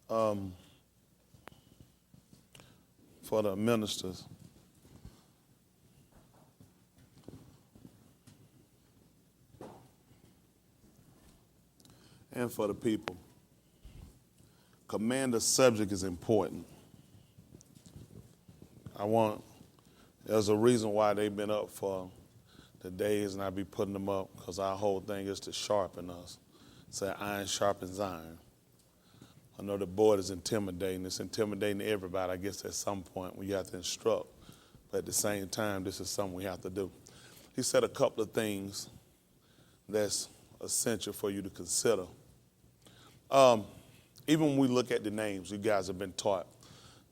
for the ministers. And for the people. Commander subject is important. There's a reason why they've been up for the days, and I be putting them up, because our whole thing is to sharpen us. Say iron sharpens iron. I know the board is intimidating. It's intimidating to everybody, I guess, at some point when you have to instruct. But at the same time, this is something we have to do. He said a couple of things that's essential for you to consider. Even when we look at the names, you guys have been taught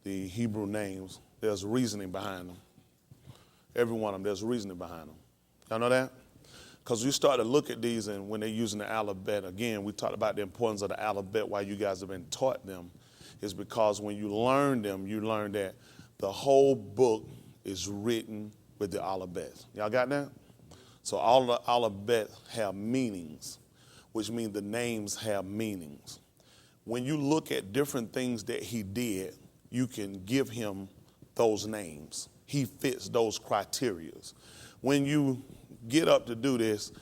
the Hebrew names, there's reasoning behind them. Every one of them, there's reasoning behind them. Y'all know that? Because you start to look at these, and when they're using the alphabet, again, we talked about the importance of the alphabet, why you guys have been taught them, is because when you learn them, you learn that the whole book is written with the alphabet. Y'all got that? So all the alphabet have meanings, which means the names have meanings. When you look at different things that he did, you can give him those names. He fits those criteria. When you get up to do this,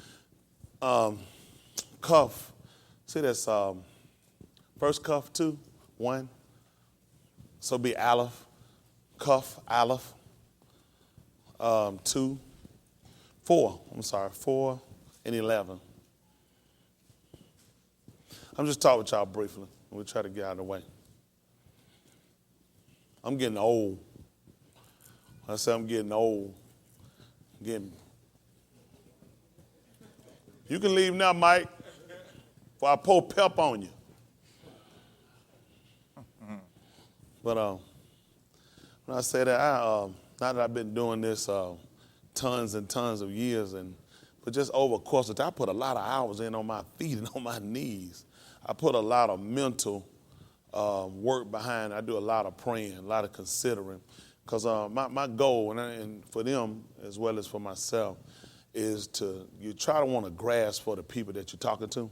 cuff, see that's first cuff 2, 1. So be aleph, cuff, aleph, 2, 4, 4 and 11. I'm just talking with y'all briefly. We'll try to get out of the way. I'm getting old. I say I'm getting old. You can leave now, Mike, before I pour pep on you. But when I say that, now that I've been doing this tons and tons of years, but just over a course of time, I put a lot of hours in on my feet and on my knees. I put a lot of mental work behind it. I do a lot of praying, a lot of considering. Because my goal, and for them as well as for myself, is you try to want to grasp for the people that you're talking to.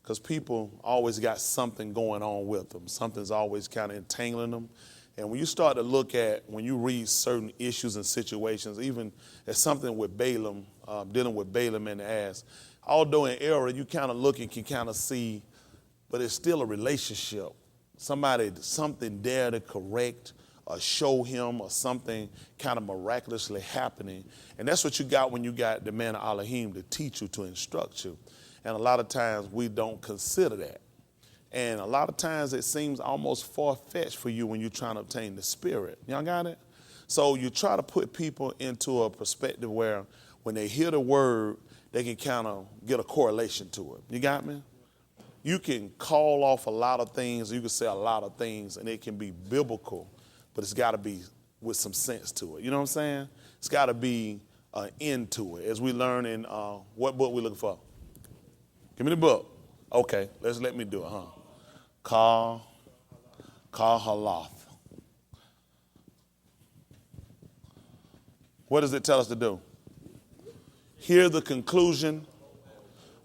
Because people always got something going on with them. Something's always kind of entangling them. And when you start to look at, when you read certain issues and situations, even as something with Balaam, dealing with Balaam and the ass, although in error, you kind of look and can kind of see, but it's still a relationship. Something there to correct or show him, or something kind of miraculously happening. And that's what you got when you got the man of Elohim to teach you, to instruct you. And a lot of times we don't consider that. And a lot of times it seems almost far-fetched for you when you're trying to obtain the spirit. Y'all got it? So you try to put people into a perspective where when they hear the word, they can kind of get a correlation to it. You got me? You can call off a lot of things, you can say a lot of things, and it can be biblical, but it's got to be with some sense to it. You know what I'm saying? It's got to be an end to it. As we learn in, what book we looking for? Give me the book. Okay, let me do it, huh? Kahalath. What does it tell us to do? Hear the conclusion,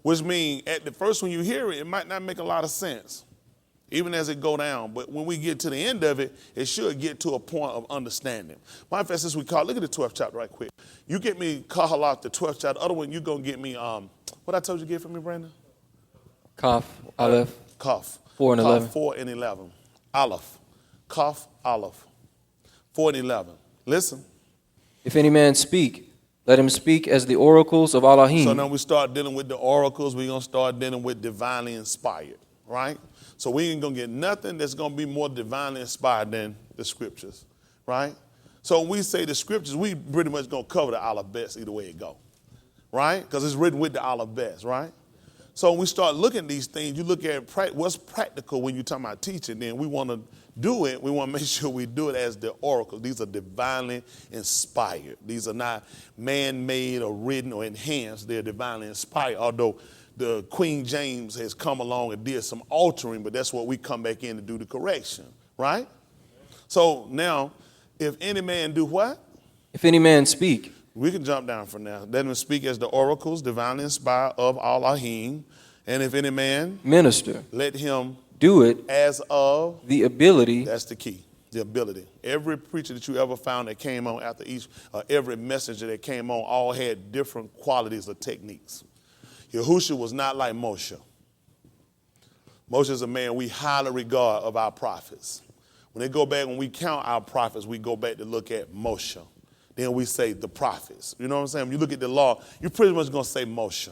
which means at the first when you hear it, it might not make a lot of sense, even as it go down. But when we get to the end of it, it should get to a point of understanding. My fact, since look at the 12th chapter right quick. You get me Kahalath, the 12th chapter. The other one, you going to get me, what I told you to get from me, Brandon? Kaf, Aleph. Kaf. 4 and 11. 4 and 11. Aleph. Kaf, Aleph. 4 and 11. Listen. If any man speak, let him speak as the oracles of Elohim. So now we start dealing with the oracles. We're going to start dealing with divinely inspired, right? So we ain't going to get nothing that's going to be more divinely inspired than the scriptures, right? So when we say the scriptures, we pretty much going to cover the alphabets either way it go, right? Because it's written with the alphabets, right? So when we start looking at these things, you look at what's practical when you're talking about teaching, then we want to do it. We want to make sure we do it as the oracles. These are divinely inspired. These are not man-made or written or enhanced. They're divinely inspired, although the Queen James has come along and did some altering, but that's what we come back in to do the correction, right? So now, if any man do what? If any man speak. We can jump down from now. Let him speak as the oracles, divinely inspired of Elohim. And if any man minister, let him Do it as of, the ability that's the key, the ability. Every preacher that you ever found that came on after each, every messenger that came on, all had different qualities or techniques. Yahushua was not like Moshe. Moshe is a man we highly regard of our prophets. When we count our prophets, we go back to look at Moshe. Then we say the prophets. You know what I'm saying? When you look at the law, you're pretty much going to say Moshe.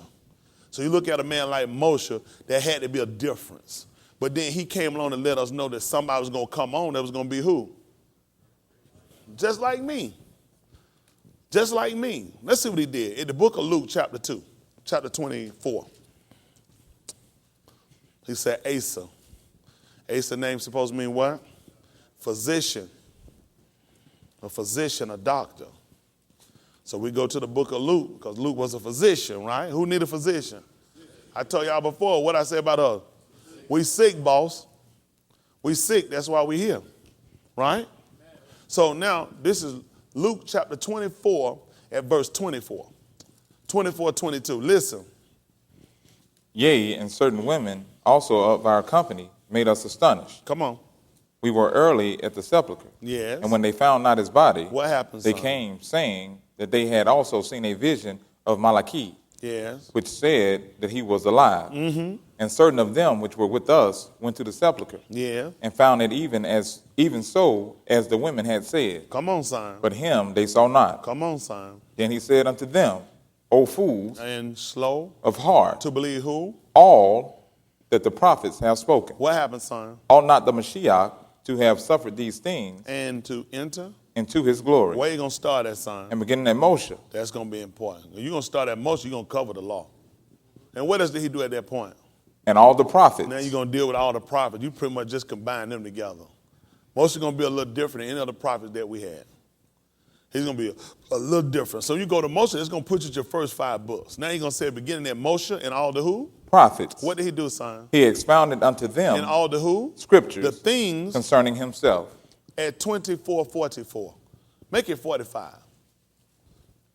So you look at a man like Moshe, there had to be a difference. But then he came along and let us know that somebody was going to come on that was going to be who? Just like me. Just like me. Let's see what he did. In the book of Luke, chapter 2, chapter 24. He said Asa. Asa's name supposed to mean what? Physician. A physician, a doctor. So we go to the book of Luke, because Luke was a physician, right? Who need a physician? I told y'all before what I said about us. We sick, boss. We sick, that's why we here, right? So now this is Luke chapter 24 at verse 24. 22. Listen. Yea, and certain women also of our company made us astonished. Come on. We were early at the sepulchre. Yes. And when they found not his body, What happened, they son? came saying that they had also seen a vision of Malachi, Yes. which said that he was alive. Mm-hmm. And certain of them which were with us went to the sepulchre, Yeah. and found it even so as the women had said. Come on, son. But him they saw not. Come on, son. Then he said unto them, O fools And slow of heart, to believe who? all that the prophets have spoken. What happened, son? Ought not the Mashiach to have suffered these things And to enter? into his glory? Where you going to start at, son? And beginning at Moshe, That's going to be important. You're going to start at Moshe, you're going to cover the law. And what else did he do at that point? and all the prophets. Now you're going to deal with all the prophets. You pretty much just combine them together. Moshe going to be a little different than any other prophets that we had. He's going to be a little different. So you go to Moshe, it's going to put you at your first 5 books. Now you're going to say beginning at Moshe and all the who? Prophets. What did he do, son? He expounded unto them And all the who? scriptures The things concerning himself. at 24:44. Make it 45.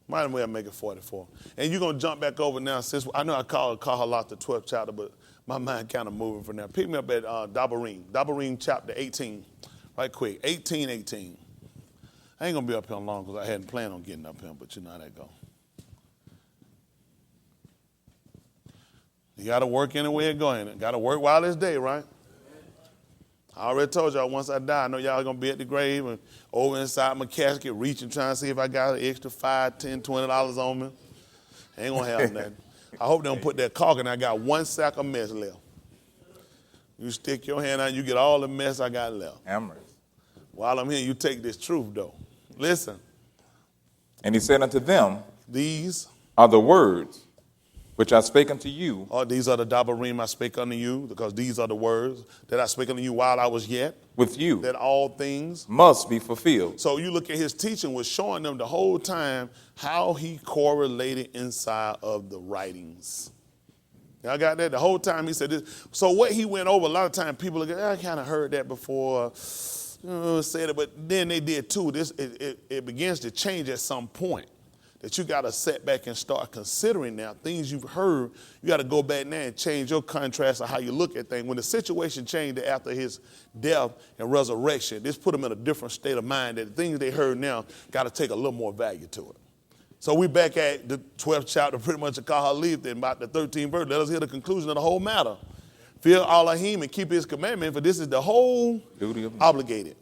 Might as well make it 44. And you're going to jump back over now. Since I know I call Kahalat the 12th chapter, but my mind kind of moving from there. Pick me up at Dabarim chapter 18. Right quick, 18:18. I ain't going to be up here long because I hadn't planned on getting up here, but you know how that go. You got to work anywhere it going. Got to work while it's day, right? I already told y'all once I die, I know y'all going to be at the grave and over inside my casket reaching, trying to see if I got an extra $5, $10, $20 on me. Ain't going to have nothing. I hope they don't put that caulk in. I got 1 sack of mess left. You stick your hand out, you get all the mess I got left. Amorous. While I'm here, you take this truth, though. Listen. And he said unto them, These are the words which I spake unto you. these are the Dabarim I spake unto you, because these are the words that I spake unto you while I was yet, With you that all things. must be fulfilled. So you look at his teaching was showing them the whole time how he correlated inside of the writings. Y'all got that? The whole time he said this. So what he went over, a lot of times people look at, I kind of heard that before, said it, but then they did too. It begins to change at some point. That you got to sit back and start considering now. Things you've heard, you got to go back now and change your contrast of how you look at things. When the situation changed after his death and resurrection, this put them in a different state of mind that the things they heard now got to take a little more value to it. So we back at the 12th chapter, pretty much of Kahalith, and about the 13th verse. Let us hear the conclusion of the whole matter. Fear Elohim and keep his commandment, for this is the whole Duty of obligated.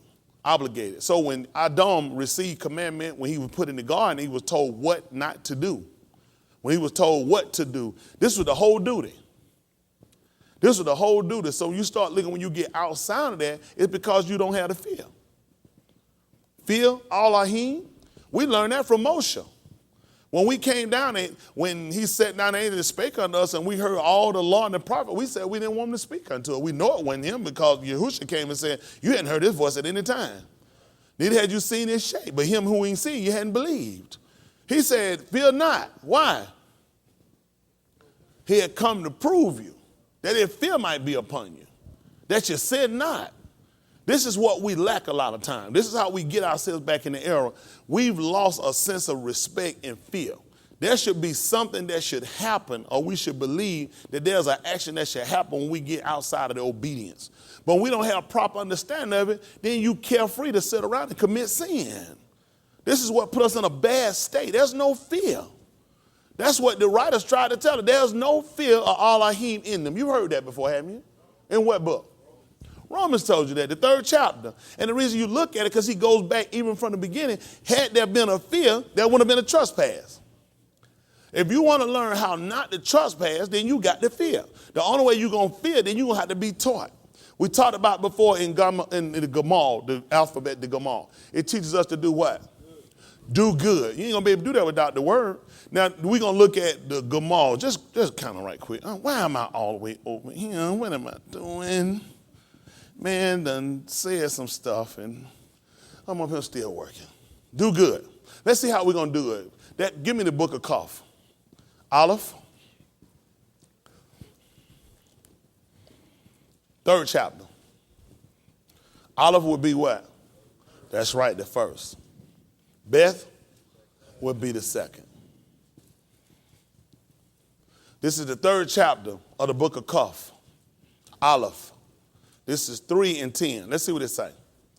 So when Adam received commandment, when he was put in the garden, he was told what not to do. When he was told what to do, this was the whole duty. This was the whole duty. So you start looking, when you get outside of that, it's because you don't have the fear. Fear Elohim, we learned that from Moshe. When we came down, when he sat down and spake unto us, and we heard all the law and the prophet, we said we didn't want him to speak unto us. We know it wasn't him, because Yahushua came and said, you hadn't heard his voice at any time. Neither had you seen his shape, but him who ain't seen, you hadn't believed. He said, fear not. Why? He had come to prove you that if fear might be upon you, that you sin not. This is what we lack a lot of time. This is how we get ourselves back in the era. We've lost a sense of respect and fear. There should be something that should happen, or we should believe that there's an action that should happen when we get outside of the obedience. But when we don't have proper understanding of it, then you carefree to sit around and commit sin. This is what put us in a bad state. There's no fear. That's what the writers tried to tell us. There's no fear of Elohim in them. You've heard that before, haven't you? In what book? Romans told you that, the 3rd chapter. And the reason you look at it, because he goes back even from the beginning, had there been a fear, there wouldn't have been a trespass. If you want to learn how not to trespass, then you got to fear. The only way you're going to fear, then you're going to have to be taught. We talked about before in the Gamal, the alphabet, the Gamal. It teaches us to do what? Do good. You ain't going to be able to do that without the word. Now, we're going to look at the Gamal, just kind of right quick. Why am I all the way over here? What am I doing? Man done said some stuff, and I'm up here still working. Do good. Let's see how we're going to do it. Give me the book of Kaf. Aleph. 3rd chapter. Aleph would be what? That's right, the first. Beth would be the second. This is the 3rd chapter of the book of Kaf. Aleph. This is 3 and 10. Let's see what it say.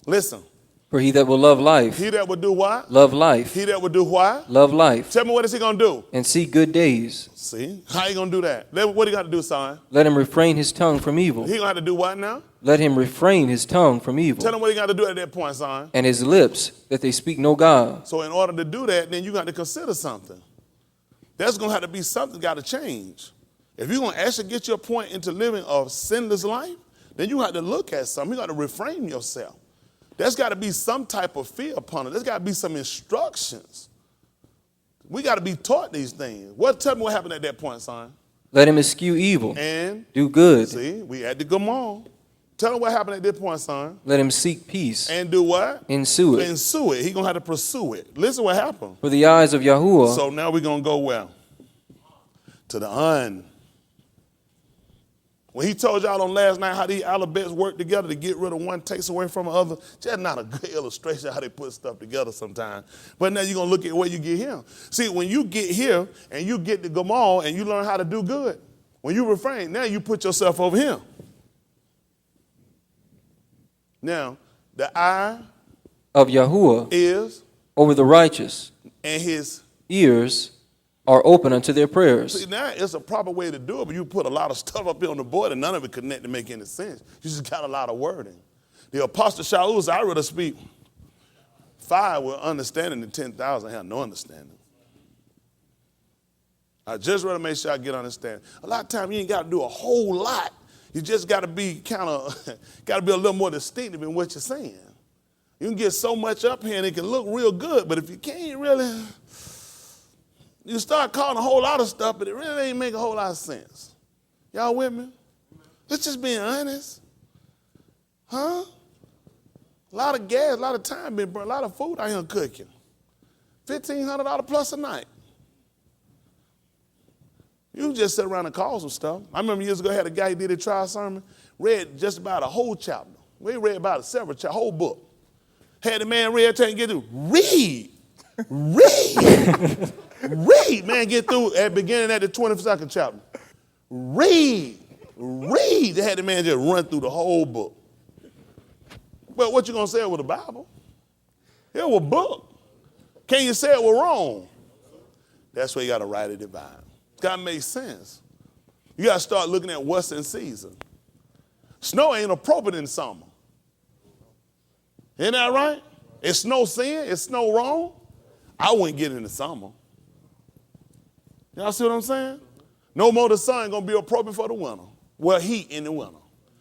Listen. For he that will love life. He that will do what? Love life. He that will do what? Love life. Tell me, what is he going to do? And see good days. See? How you going to do that? What he got to do, son? Let him refrain his tongue from evil. He going to have to do what now? Let him refrain his tongue from evil. Tell him what he got to do at that point, son. And his lips, that they speak no God. So in order to do that, then you got to consider something. There's going to have to be something got to change. If you're going to actually get your point into living a sinless life, then you have to look at something. You got to reframe yourself. There's got to be some type of fear upon it. There's got to be some instructions. We got to be taught these things. Tell me what happened at that point, son? Let him eschew evil. And do good. See, we had to come on. Tell him what happened at this point, son. Let him seek peace. And do what? Ensue it. Ensue it. He's going to have to pursue it. Listen what happened. For the eyes of Yahuwah. So now we're going to go where? To the un. When he told y'all on last night how these alphabets work together to get rid of one, takes away from the other, just not a good illustration of how they put stuff together sometimes. But now you're going to look at where you get here. See, when you get here and you get the Gamal and you learn how to do good, when you refrain, now you put yourself over here. Now, the eye of Yahuwah is over the righteous, and his ears are open unto their prayers. See, now it's a proper way to do it, but you put a lot of stuff up here on the board and none of it connect to make any sense. You just got a lot of wording. The Apostle Shaul said, I rather speak 5 with understanding than 10,000 have no understanding. I just rather make sure I get understanding. A lot of times you ain't got to do a whole lot. You just got to be got to be a little more distinctive in what you're saying. You can get so much up here and it can look real good, but if you can't really, you start calling a whole lot of stuff, but it really ain't make a whole lot of sense. Y'all with me? Let's just be honest. Huh? A lot of gas, a lot of time being burnt, a lot of food out here cooking. $1,500 plus a night. You just sit around and call some stuff. I remember years ago I had a guy who did a trial sermon, read just about a whole chapter. We read about several chapters, whole book. Had the man read, tell him get through. Read. Read, man, get through at beginning at the 22nd chapter. Read. They had the man just run through the whole book. Well, what you gonna say with the Bible? It was a book. Can you say it was wrong? That's where you gotta write it divine. It's gotta make sense. You gotta start looking at what's in season. Snow ain't appropriate in summer. Isn't that right? Is snow sin? Is snow wrong? I wouldn't get it in the summer. Y'all see what I'm saying? No more the sun gonna be appropriate for the winter. Well, heat in the winter.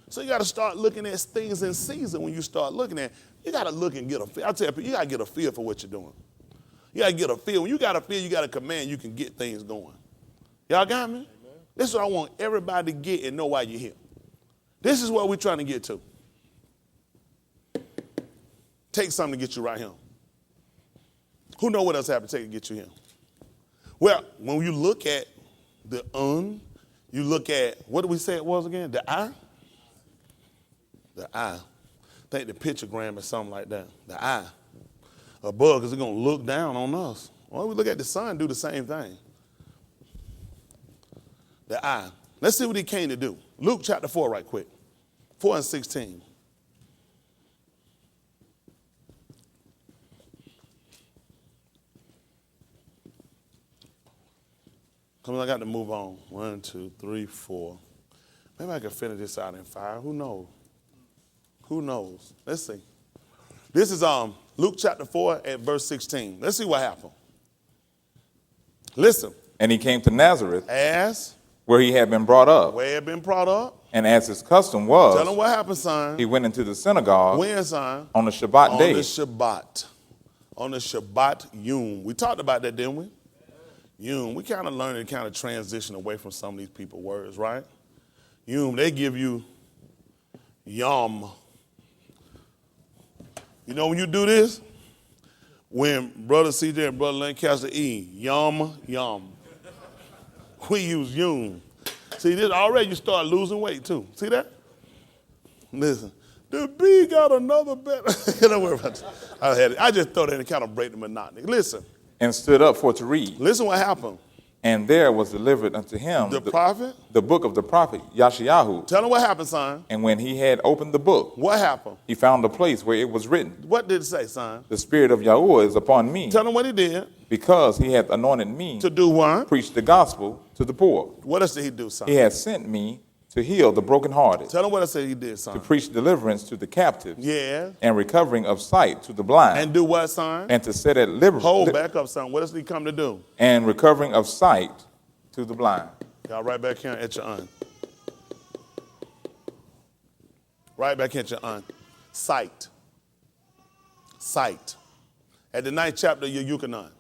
So you got to start looking at things in season. When you start looking at, you got to look and get a feel. I tell you, you got to get a feel for what you're doing. You got to get a feel. When you got a feel, you got a command, you can get things going. Y'all got me? Amen. This is what I want everybody to get and know why you're here. This is what we're trying to get to. Take something to get you right here. Who know what else happened to take to get you here? Well, when you look at the you look at, what did we say it was again? The eye? The eye. I think the pictogram is something like that. The eye. Above, because it's going to look down on us. Well, we look at the sun, do the same thing. The eye. Let's see what he came to do. Luke chapter 4 right quick. 4 and 16. Come on, I got to move on. 1, 2, 3, 4. Maybe I can finish this out in 5. Who knows? Who knows? Let's see. This is Luke chapter 4 at verse 16. Let's see what happened. Listen. And he came to Nazareth, As where he had been brought up. where he had been brought up. And as his custom was, Tell him what happened, son. he went into the synagogue When, son? on the Shabbat day. On the Shabbat. On the Shabbat Yom. We talked about that, didn't we? Yom. We kind of learned to kind of transition away from some of these people words, right? Yom, they give you yom. You know when you do this? When Brother CJ and Brother Lancaster E, yum, yum. We use yum. See, this already you start losing weight too. See that? Listen, the bee got another better. Don't worry about it. I just throw that and kind of break the monotony. Listen. And stood up for to read. Listen what happened. And there was delivered unto him The prophet? the book of the prophet Yashayahu. Tell him what happened, son. And when he had opened the book, What happened? he found the place where it was written, What did it say, son? The Spirit of Yahuwah is upon me, Tell him what he did. because he hath anointed me To do what? preach the gospel to the poor. What else did he do, son? He hath sent me to heal the brokenhearted, Tell him what I said he did, to son. preach deliverance to the captives, Yeah. and recovering of sight to the blind, And do what, son? and to set at liberty, Hold back up, son. What else did he come to do? and recovering of sight to the blind. Y'all right back here at your aunt. Right back at your aunt. Sight. Sight. At the 9th chapter of your Yukonon.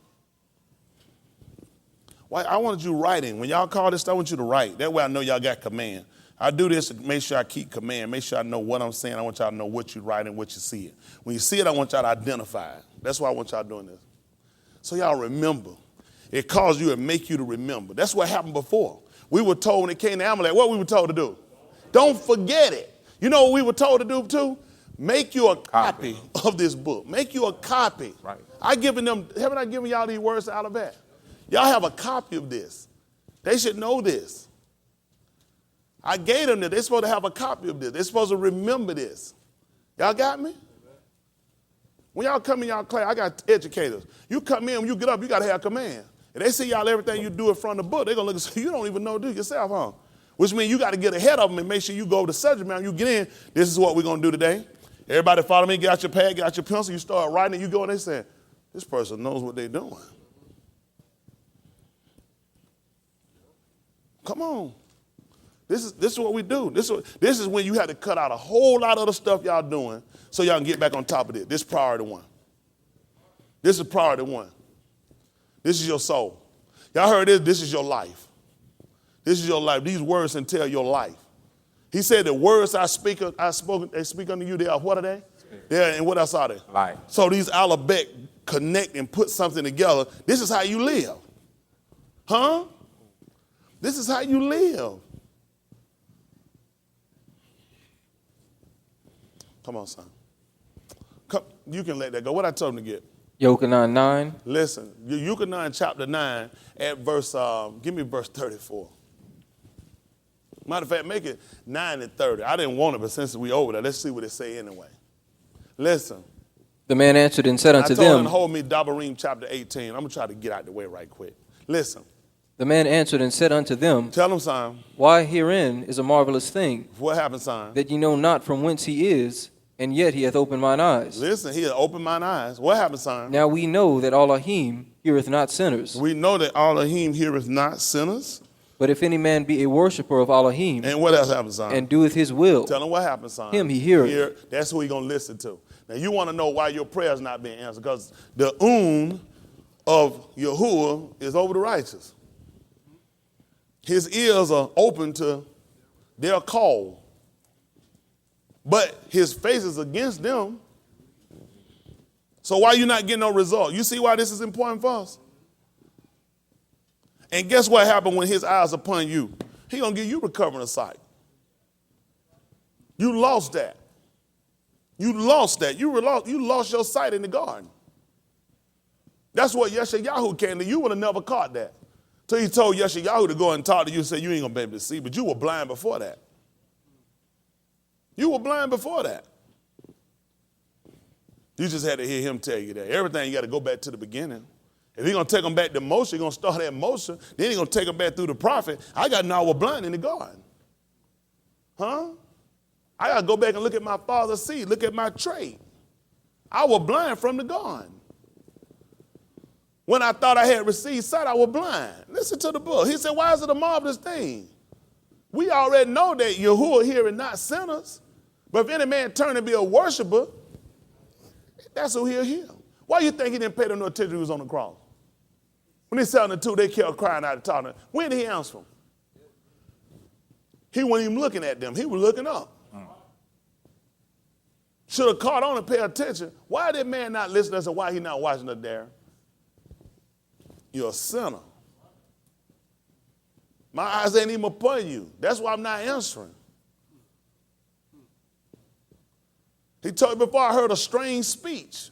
Why I wanted you writing. When y'all call this stuff, I want you to write. That way I know y'all got command. I do this to make sure I keep command. Make sure I know what I'm saying. I want y'all to know what you write and what you see it. When you see it, I want y'all to identify it. That's why I want y'all doing this. So y'all remember. It calls you and make you to remember. That's what happened before. We were told when it came to Amalek, what we were told to do? Don't forget it. You know what we were told to do too? Make you a copy of this book. Make you a copy. Right. Haven't I given y'all these words out of that? Y'all have a copy of this. They should know this. I gave them this. They're supposed to have a copy of this. They're supposed to remember this. Y'all got me? When y'all come in y'all class, I got educators. You come in, when you get up, you got to have command. And they see y'all everything you do in front of the book, they're going to look and say, you don't even know do yourself, huh? Which means you got to get ahead of them and make sure you go to the subject matter. You get in, this is what we're going to do today. Everybody follow me, get out your pad, get out your pencil, you start writing, you go and they say, this person knows what they're doing. Come on. This is what we do. This is when you had to cut out a whole lot of the stuff y'all doing so y'all can get back on top of it. This is priority one. This is priority one. This is your soul. Y'all heard this? This is your life. This is your life. These words entail your life. He said the words they speak unto you, they are what are they? And what else are they? Life. So these alphabet connect and put something together. This is how you live. Huh? This is how you live. Come on, son. Come, you can let that go. What I told him to get? Yochanan 9. Listen, Yukonon chapter 9 at verse, give me verse 34. Matter of fact, make it 9 and 30. I didn't want it, but since we over there, let's see what it say anyway. Listen. The man answered and said unto I told him them, to hold me Dabarim chapter 18. I'm going to try to get out the way right quick. Listen. The man answered and said unto them, Tell him, son. Why herein is a marvelous thing, What happened, son? that ye know not from whence he is, and yet he hath opened mine eyes. Listen, he had opened mine eyes. What happened, son? Now we know that Elohim heareth not sinners. We know that Elohim heareth not sinners. But if any man be a worshiper of Elohim, And what else happened, son? and doeth his will, Tell him what happened, son. him he heareth. That's who he's going to listen to. Now, you want to know why your prayer's not being answered, because the of Yahuwah is over the righteous. His ears are open to their call. But his face is against them. So why you not getting no result? You see why this is important for us? And guess what happened when his eyes are upon you? He going to give you recovering of sight. You lost that. You lost that. You lost your sight in the garden. That's what Yeshayahu came to. You would have never caught that. So he told Yeshayahu to go and talk to you and say you ain't going to be able to see, but you were blind before that. You were blind before that. You just had to hear him tell you that. Everything you got to go back to the beginning. If he's going to take them back to Moshe, he's going to start at Moshe, then he's going to take them back through the prophet. I got to know I was blind in the garden. Huh? I got to go back and look at my father's seed, look at my trait. I was blind from the garden. When I thought I had received sight, I was blind. Listen to the book. He said, why is it a marvelous thing? We already know that Yahuwah here and not sinners. But if any man turn and be a worshiper, that's who he'll hear. Why you think he didn't pay them no attention when he was on the cross? When they sat on the two, they kept crying out and talking. When did he answer them? He wasn't even looking at them. He was looking up. Should have caught on and paid attention. Why did man not listen to us and why he not watching us there? You're a sinner. My eyes ain't even upon you. That's why I'm not answering. He told me before I heard a strange speech.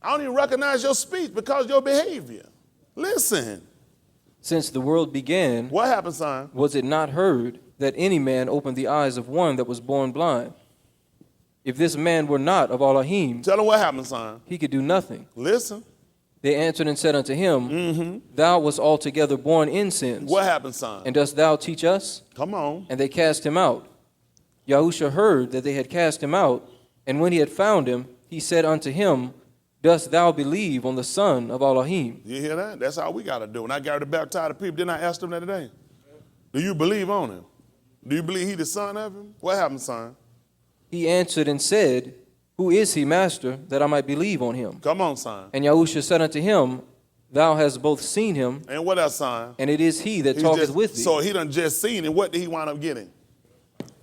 I don't even recognize your speech because of your behavior. Listen. Since the world began, What happened, son? was it not heard that any man opened the eyes of one that was born blind? If this man were not of Elohim, Tell him what happened, son. he could do nothing. Listen. They answered and said unto him, Thou wast altogether born in sins, What happened, son? and dost thou teach us? Come on. And they cast him out. Yahusha heard that they had cast him out, and when he had found him, he said unto him, Dost thou believe on the Son of Elohim? You hear that? That's how we got to do. When I got to baptize the people, didn't I ask them that today? Do you believe on him? Do you believe he the son of him? What happened, son? He answered and said, Who is he, Master, that I might believe on him? Come on, son. And Yahusha said unto him, Thou hast both seen him, And what else, son? and it is he that He's talketh just- with thee. So he done just seen it. What did he wind up getting?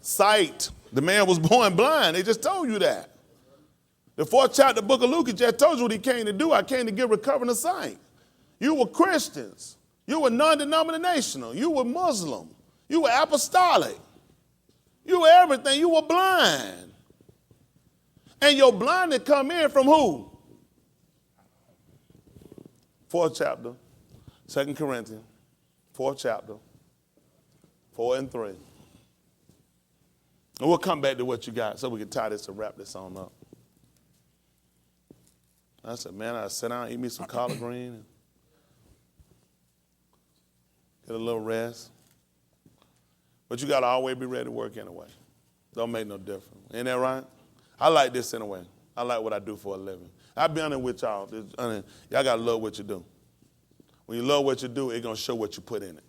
Sight. The man was born blind. They just told you that. The 4th chapter of the book of Luke just told you what he came to do. I came to give recovering of sight. You were Christians. You were non-denominational. You were Muslim. You were apostolic. You were everything. You were blind. And your blindness come in from who? 4th chapter, 2 Corinthians, 4th chapter, 4 and 3. And we'll come back to what you got so we can tie this and wrap this on up. I said, man, I sit down, eat me some collard green, and get a little rest. But you got to always be ready to work anyway. Don't make no difference. Ain't that right? I like this anyway. I like what I do for a living. I'll be honest with y'all. Y'all got to love what you do. When you love what you do, it's going to show what you put in it.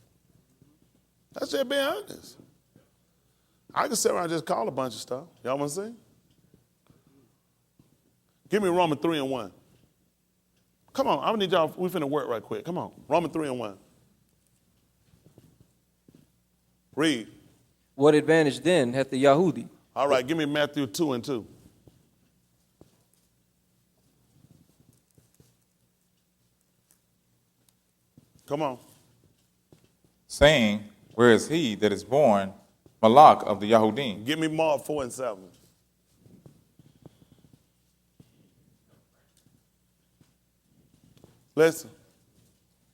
That's just being honest. I can sit around and just call a bunch of stuff. Y'all want to see? Give me Romans 3 and 1. Come on, I need y'all, we finna work right quick. Come on, Romans 3 and 1. Read. What advantage then hath the Yahudi? All right, give me Matthew 2 and 2. Come on. Saying, Where is he that is born Malak of the Yahudim? Give me Mark 4 and 7. Listen.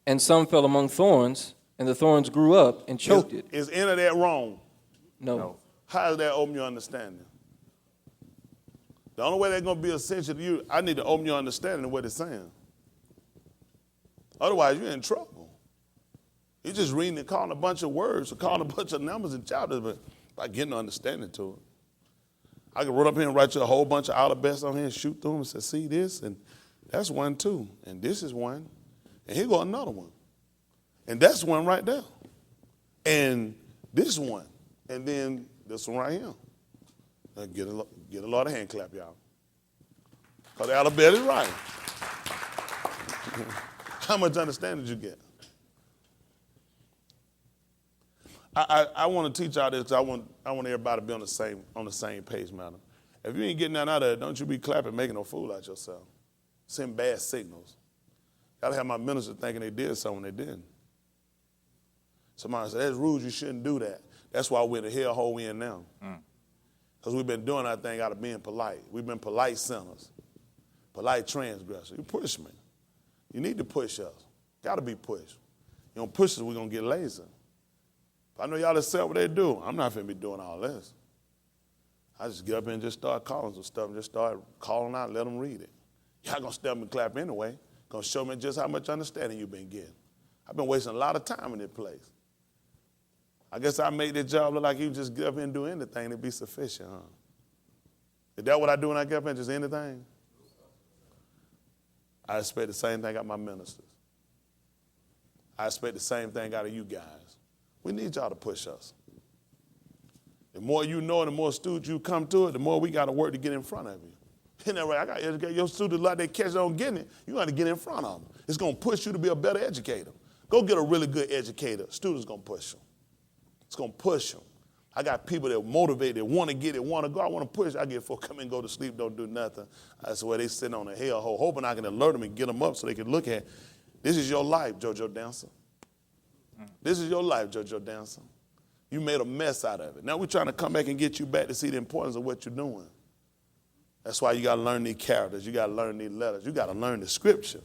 And some fell among thorns, and the thorns grew up and choked it. Is any of that wrong? No. How does that open your understanding? The only way that's going to be essential to you, I need to open your understanding of what it's saying. Otherwise, you're in trouble. You're just reading and calling a bunch of words or calling a bunch of numbers and chapters, but by getting an understanding to it. I can run up here and write you a whole bunch of alphabets on here and shoot through them and say, see this, and that's one too, and this is one, and here go another one, and that's one right there, and this one, and then this one right here. Now get a lot of hand clap, y'all, because the alphabet is right. How much understanding did you get? I want to teach y'all this because I want everybody to be on the same page, madam. If you ain't getting that out of it, don't you be clapping, making no fool out yourself. Send bad signals. Gotta have my minister thinking they did something when they didn't. Somebody said, that's rude, you shouldn't do that. That's why we're in the hellhole we in now. Because we've been doing our thing out of being polite. We've been polite sinners, polite transgressors. You push me. You need to push us. Got to be pushed. You don't push us, we're going to get lazy. If I know y'all accept what they do, I'm not finna be doing all this. I just get up and just start calling some stuff and just start calling out, let them read it. Y'all gonna step and clap anyway. Gonna show me just how much understanding you've been getting. I've been wasting a lot of time in this place. I guess I made this job look like you just get up and do anything to be sufficient, huh? Is that what I do when I get up and just anything? I expect the same thing out of my ministers. I expect the same thing out of you guys. We need y'all to push us. The more you know and the more students you come to it, the more we got to work to get in front of you. Isn't that right? I got to educate your students like they catch on getting it. You got to get in front of them. It's going to push you to be a better educator. Go get a really good educator. Students going to push them. It's going to push them. I got people that are motivated, want to get it, want to go. I want to push. I get folk come and go to sleep, don't do nothing. That's where they sitting on a hellhole, hoping I can alert them and get them up so they can look at, this is your life, JoJo Dancer. This is your life, JoJo Dancer. You made a mess out of it. Now we're trying to come back and get you back to see the importance of what you're doing. That's why you got to learn these characters. You got to learn these letters. You got to learn the scripture.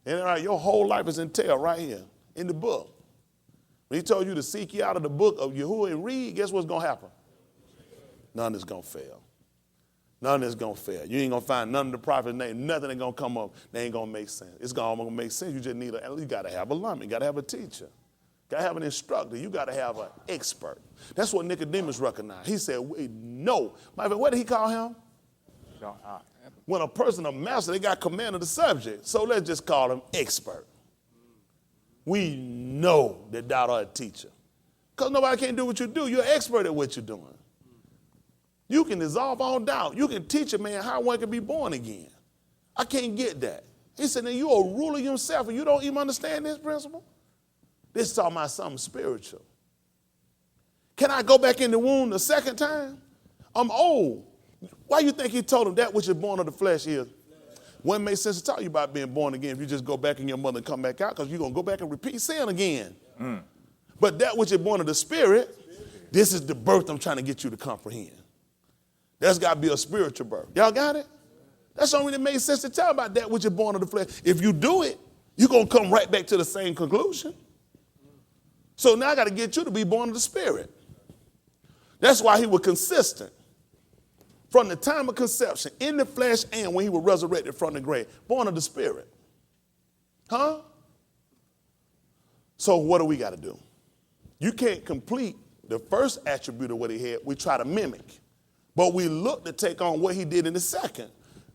And all right, your whole life is entailed right here in the book. When he told you to seek ye out of the book of Yahuwah and read, guess what's going to happen? None is going to fail. None is going to fail. You ain't going to find none of the prophet's name. Nothing ain't going to come up. They ain't going to make sense. It's going to make sense. You just need you got to have a lump. You got to have a teacher. You got to have an instructor. You got to have an expert. That's what Nicodemus recognized. He said, no. What did he call him? When a person, a master, they got command of the subject. So let's just call him expert. We know that thou art a teacher. Because nobody can do what you do. You're an expert at what you're doing. You can dissolve all doubt. You can teach a man how one can be born again. I can't get that. He said, now you're a ruler yourself and you don't even understand this principle? This is talking about something spiritual. Can I go back in the womb the second time? I'm old. Why do you think he told him that which is born of the flesh is? Wouldn't make sense to tell you about being born again if you just go back in your mother and come back out, because you're going to go back and repeat sin again. But that which is born of the spirit, this is the birth I'm trying to get you to comprehend. There's got to be a spiritual birth. Y'all got it? That's the only thing that made sense to tell about that which is born of the flesh. If you do it, you're going to come right back to the same conclusion. So now I got to get you to be born of the spirit. That's why he was consistent. From the time of conception, in the flesh and when he was resurrected from the grave, born of the spirit. Huh? So what do we got to do? You can't complete the first attribute of what he had. We try to mimic. But we look to take on what he did in the second.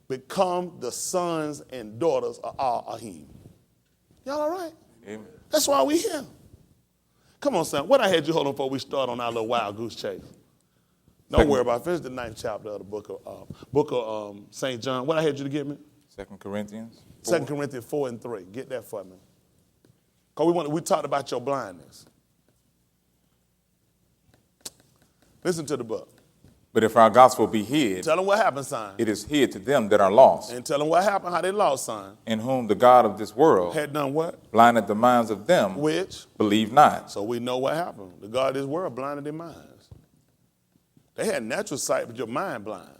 Become the sons and daughters of Ahim. Y'all all right? Amen. That's why we here. Come on, son. What I had you hold on before we start on our little wild goose chase? Don't worry about it. Finish the 9th chapter of the book of St. John. What I had you to get me? 2 Corinthians 4. 2 Corinthians 4 and 3. Get that for me. Because we talked about your blindness. Listen to the book. But if our gospel be hid, Tell them what happened, son. it is hid to them that are lost, And tell them what happened, how they lost, son. in whom the God of this world Had done what? blinded the minds of them Which? believe not. So we know what happened. The God of this world blinded their minds. They had natural sight, but your mind blind.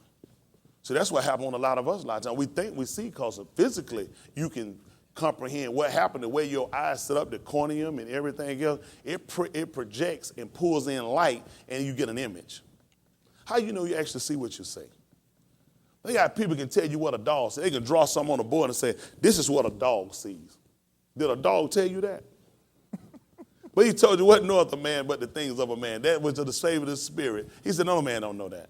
So that's what happened on a lot of us a lot of times. We think we see because physically you can comprehend what happened, the way your eyes set up, the corneum and everything else. It projects and pulls in light and you get an image. How you know you actually see what you see? They got people can tell you what a dog sees. They can draw something on the board and say, this is what a dog sees. Did a dog tell you that? But he told you what knoweth a man but the things of a man. That was of the savor of the spirit. He said, no man don't know that.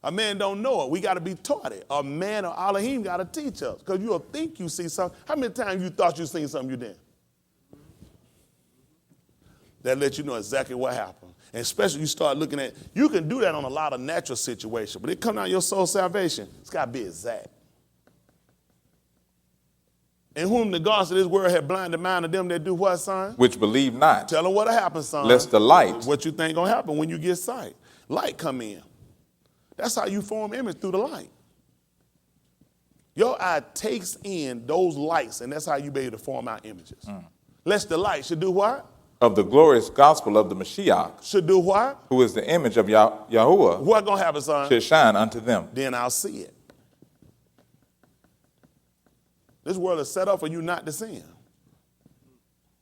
A man don't know it. We got to be taught it. A man or Elohim got to teach us. Because you'll think you see something. How many times you thought you seen something you didn't? That lets you know exactly what happened. And especially you start looking at, you can do that on a lot of natural situations, but it comes out of your soul salvation. It's got to be exact. In whom the gods of this world have blinded the mind of them that do what, son? Which believe not, Tell them what'll happen, son. lest the light, What you think gonna happen when you get sight. Light come in. That's how you form image, through the light. Your eye takes in those lights, and that's how you be able to form out images. Lest the light should do what? of the glorious gospel of the Mashiach, Should do what? who is the image of Yahuwah, What gonna happen, son? should shine unto them. Then I'll see it. This world is set up for you not to sin.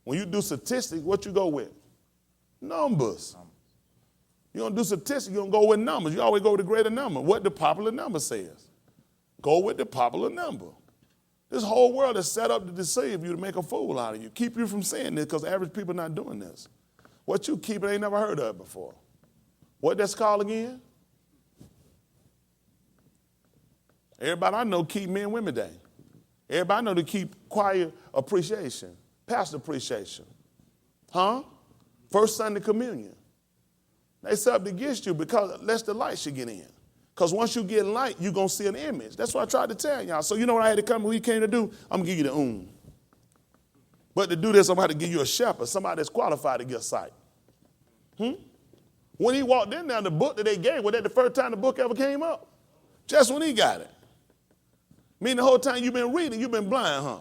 When you do statistics, what you go with? Numbers. You don't do statistics, you don't go with numbers. You always go with the greater number, what the popular number says. Go with the popular number. This whole world is set up to deceive you, to make a fool out of you, keep you from saying this, because average people are not doing this. What you keep, ain't never heard of before. What that's called again? Everybody I know keep Men and Women Day. Everybody I know to keep choir appreciation, pastor appreciation. Huh? First Sunday communion. They set up against you because lest the light should get in. Because once you get light, you're going to see an image. That's what I tried to tell y'all. So you know what I had to come when he came to do? I'm going to give you the But to do this, I'm going to give you a shepherd, somebody that's qualified to get sight. When he walked in there, the book that they gave, was that the first time the book ever came up? Just when he got it. Meaning the whole time you've been reading, you've been blind, huh?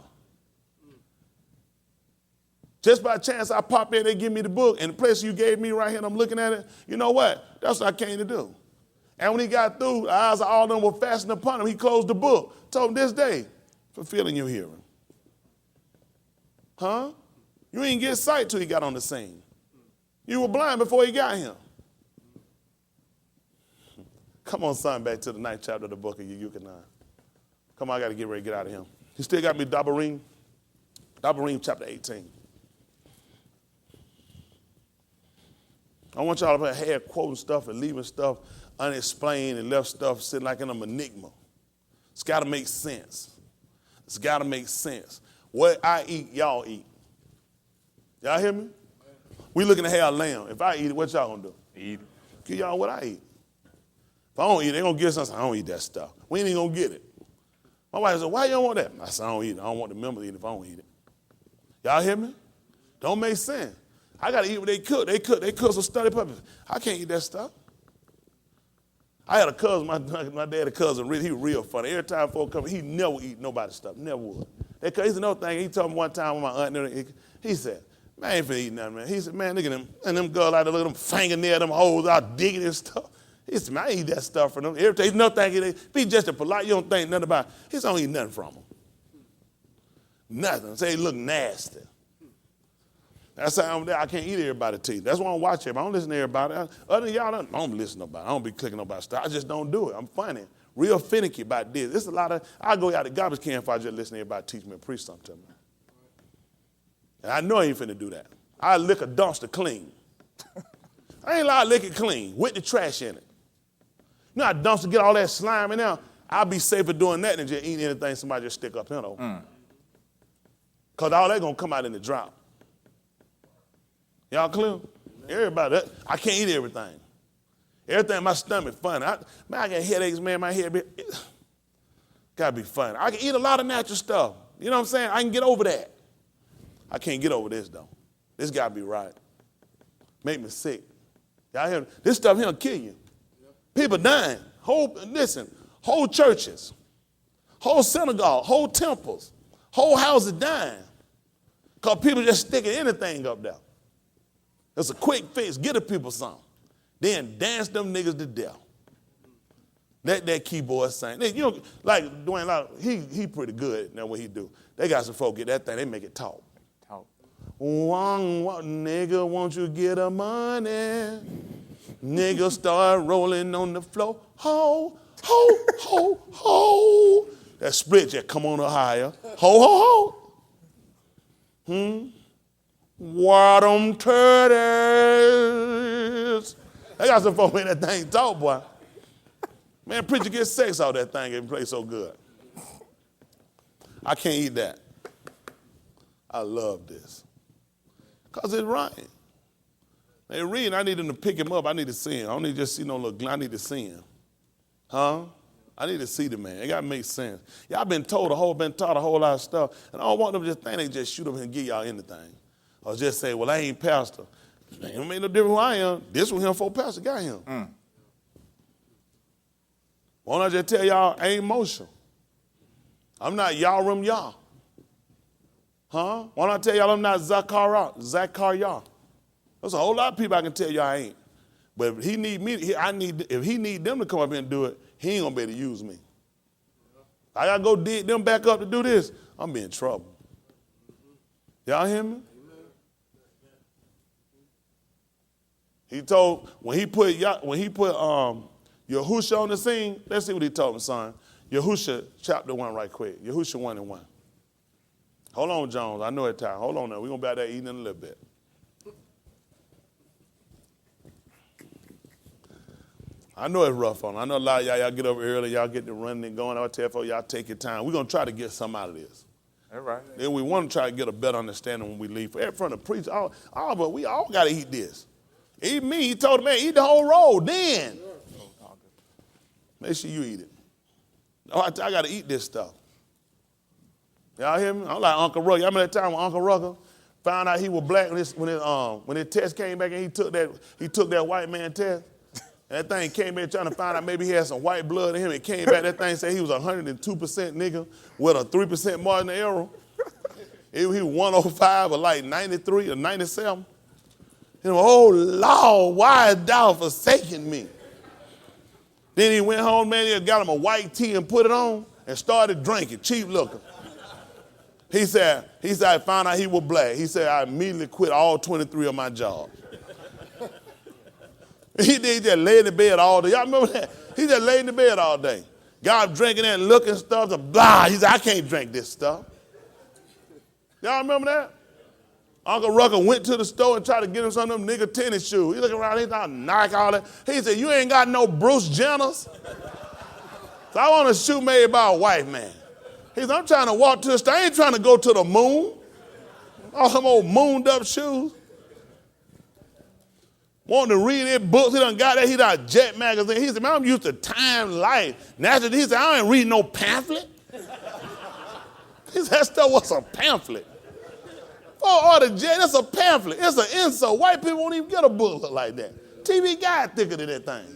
Just by chance, I pop in, they give me the book, and the place you gave me right here, and I'm looking at it, you know what? That's what I came to do. And when he got through, the eyes of all of them were fastened upon him. He closed the book, told him this day, fulfilling your hearing. Huh? You didn't get sight till he got on the scene. You were blind before he got here. Come on, son, back to the 9th chapter of the book of Yucatan. Come on, I got to get ready to get out of here. You still got me Dabarim? Dabarim chapter 18. I want y'all to have quoting stuff and leaving stuff unexplained and left stuff sitting like in an enigma. It's got to make sense. It's got to make sense. What I eat, y'all eat. Y'all hear me? We looking to have lamb. If I eat it, what y'all gonna do? Eat it. Give y'all what I eat. If I don't eat it, they gonna get something. I don't eat that stuff. We ain't even gonna get it. My wife said, why you don't want that? I said, I don't eat it. I don't want the members to eat it if I don't eat it. Y'all hear me? Don't make sense. I got to eat what they cook. They cook some study purpose. I can't eat that stuff. I had a cousin, my dad had a cousin, he was real funny. Every time folk come, he never eat nobody's stuff, never would. He's another thing, he told me one time with my aunt, he said, man, I ain't finna eat nothing, man. He said, man, look at them, and them girls out there, look at them fingernail, them holes out digging and stuff. He said, man, I eat that stuff from them. Every time, he's another thing, be just a polite, you don't think nothing about it. He said, I don't eat nothing from them. Nothing. Say, he look nasty. That's how I can't eat everybody's teeth. That's why I don't watch everybody. I don't listen to everybody. Other than y'all, I don't listen to nobody. I don't be clicking nobody's stuff. I just don't do it. I'm funny. Real finicky about this. There's a lot of, I go out the garbage can if I just listen to everybody teach me and preach something to me. And I know I ain't finna do that. I lick a dumpster clean. I ain't allowed to lick it clean with the trash in it. You know how dumpster get all that slime in there? I'll be safer doing that than just eating anything somebody just stick up in there. Because all that going to come out in the drop. Y'all clear? Everybody, I can't eat everything. Everything in my stomach funny. I get headaches, man. My head gotta be funny. I can eat a lot of natural stuff. You know what I'm saying? I can get over that. I can't get over this, though. This gotta be right. Make me sick. Y'all hear me? This stuff here will kill you. People dying. Whole churches, whole synagogue, whole temples, whole houses dying. Because people just sticking anything up there. It's a quick fix. Get the people something. Then dance them niggas to death. That keyboard sing. You know, like Dwayne Lott, he pretty good at what he do. They got some folk get that thing, they make it talk. Nigga, won't you get a money? Nigga start rolling on the floor. Ho, ho, ho, ho. That split just come on up higher. Ho, ho, ho. What them turtles. They got some folk in that thing talk, boy. Man, preacher gets sex out of that thing and play so good. I can't eat that. I love this. Because it's right. They read, I need them to pick him up. I need to see him. I don't need to just see no little, I need to see him. Huh? I need to see the man. It got to make sense. Y'all been taught a whole lot of stuff. And I don't want them to just think they just shoot up and give y'all anything. Or just say, well, I ain't pastor. It don't make no difference who I am. This was him for pastor got him. Why don't I just tell y'all, I ain't motion. I'm not Yarim Yah. Huh? Why don't I tell y'all I'm not Zachariah? There's a whole lot of people I can tell you I ain't. But if he need me, if he need them to come up here and do it, he ain't gonna be able to use me. I gotta go dig them back up to do this. I'm be in trouble. Y'all hear me? He told, when he put Yahusha on the scene, let's see what he told him, son. Yahusha, chapter 1 right quick. Yahusha 1:1. Hold on, Jones. I know it's time. Hold on now. We're going to be out there eating in a little bit. I know it's rough on. I know a lot of y'all get up early, y'all get to running and going. I'll tell you, y'all take your time. We're going to try to get something out of this. All right. Then we want to try to get a better understanding when we leave. From the preacher, but we all got to eat this. Eat me. He told the man, eat the whole roll. Then make sure you eat it. I got to eat this stuff. Y'all hear me? I'm like Uncle Rucker. Y'all remember that time when Uncle Rucker found out he was black when his test came back and he took that white man test? And that thing came in trying to find out maybe he had some white blood in him. It came back, that thing said he was 102% nigga with a 3% margin of error. He was 105 or like 93 or 97. You know, oh, Lord, why hast thou forsaken me? Then he went home, man, he got him a white tea and put it on and started drinking, cheap looking. He said, I found out he was black. He said, I immediately quit all 23 of my jobs. He just laid in the bed all day. Y'all remember that? He just laid in the bed all day. Got drinking and looking stuff, blah. He said, I can't drink this stuff. Y'all remember that? Uncle Rucker went to the store and tried to get him some of them nigga tennis shoes. He looking around, he's not Nike, all that. He said, you ain't got no Bruce Jenners? So I want a shoe made by a white man. He said, I'm trying to walk to the store. I ain't trying to go to the moon. All them old mooned up shoes. Wanting to read his books. He done got that. He done Jet magazine. He said, man, I'm used to Time Life. Naturally, he said, I ain't reading no pamphlet. He said, that stuff was a pamphlet. Oh, the Jet, that's a pamphlet. It's an insult. White people won't even get a book like that. TV guy thicker than that thing.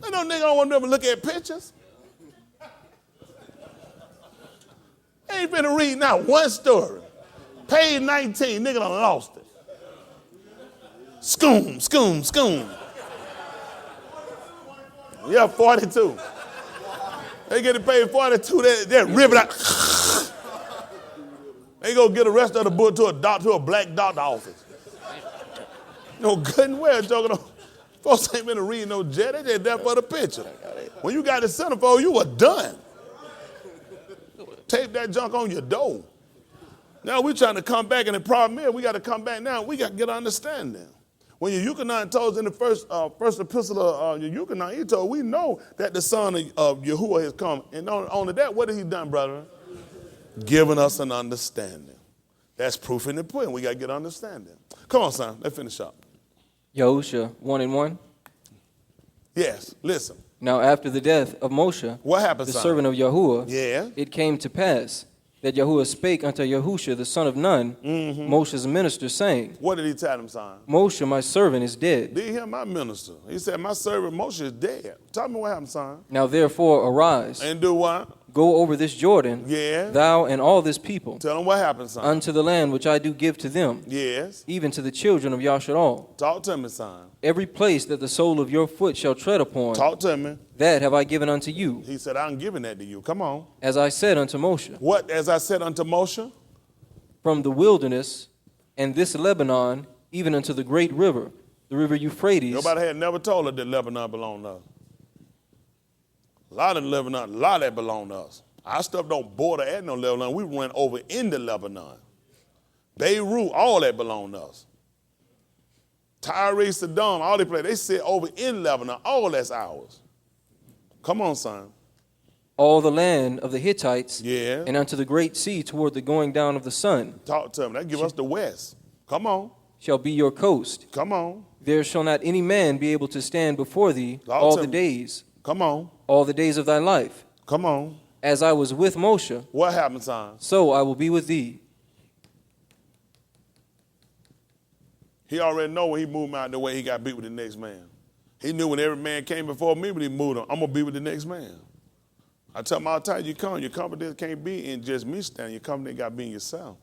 Ain't no nigga don't want to look at pictures. Ain't finna read not one story. Page 19, nigga done lost it. Scoom, scoom, scoom. Yeah, 42. They get it paid 42, they rip it out. They go get the rest of the book to a black doctor office. No good and well, joking. Folks ain't been to read no Jet, they just there for the picture. When you got the centerfold, you were done. Tape that junk on your door. Now we're trying to come back, and the problem is we got to come back now. We got to get an understanding. When Yuchanan told us in the first epistle of Yuchanan, he told, we know that the son of Yahuwah has come. And not only that, what has he done, brother? Giving us an understanding. That's proof in the pudding. We got to get understanding. Come on, son. Let's finish up. Yahusha 1:1. Yes, listen. Now after the death of Moshe, What happened, the son? servant of Yahuwah, Yeah. it came to pass that Yahuwah spake unto Yahusha the son of Nun, Moshe's minister, saying, What did he tell him, son? Moshe my servant is dead. Did he hear my minister? He said, my servant Moshe is dead. Tell me what happened, son. Now therefore arise, And do what? go over this Jordan, Yeah. thou and all this people, Tell him what happened, son. unto the land which I do give to them, Yes. even to the children of Yasharal. Talk to me, son. Every place that the sole of your foot shall tread upon, Talk to me. that have I given unto you, He said, I'm giving that to you. Come on. as I said unto Moshe. What, as I said unto Moshe? From the wilderness and this Lebanon, even unto the great river, the river Euphrates. Nobody had never told her that Lebanon belonged to us. A lot of Lebanon, a lot of that belonged to us. Our stuff don't border at no Lebanon. We went over into Lebanon. Beirut, all that belonged to us. Tyre, Saddam, all they play, they sit over in Lebanon. All that's ours. Come on, son. All the land of the Hittites, Yeah. and unto the great sea toward the going down of the sun, Talk to them. That give us the west. Come on. shall be your coast. Come on. There shall not any man be able to stand before thee Talk all to the me. days, Come on. all the days of thy life. Come on. As I was with Moshe, What happened, son? so I will be with thee. He already know when he moved out the way he got beat with the next man. He knew when every man came before me, when he moved him, I'm going to be with the next man. I tell him all the time, your confidence can't be in just me standing. Your confidence got to be in yourself.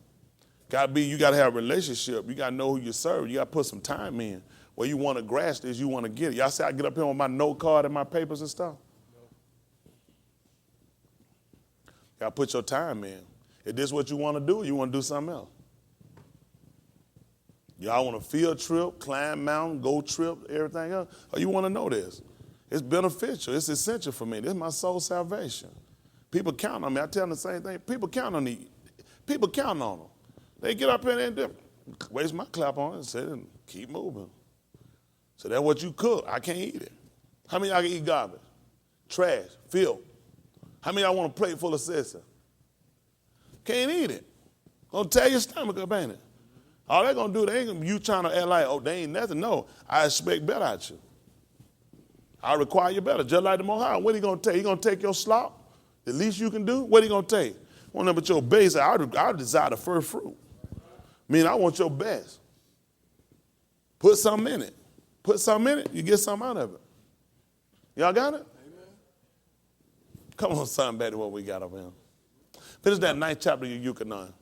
You got to have a relationship. You got to know who you serve. You got to put some time in. Where you want to grasp this, you want to get it. Y'all say I get up here with my note card and my papers and stuff? You got to put your time in. If this is what you want to do, you want to do something else. Y'all want a field trip, climb mountain, go trip, everything else? Or you want to know this? It's beneficial. It's essential for me. This is my soul salvation. People count on me. I tell them the same thing. People count on me. People count on them. They get up here and they waste my clap on it and say, keep moving. So that's what you cook. I can't eat it. How many of y'all can eat garbage? Trash, filth. How many of y'all want a plate full of sissy? Can't eat it. Gonna tear your stomach up, ain't it? All they're gonna do, they ain't gonna, you trying to act like, oh, they ain't nothing. No, I expect better out you. I require you better, just like the Most High. What he gonna take? He gonna take your slop? The least you can do? What he gonna take? One of your base, I desire the first fruit. I mean, I want your best. Put something in it. Put something in it, you get something out of it. Y'all got it? Amen. Come on, son, back to what we got up here. Finish that 9th chapter of Yucatan.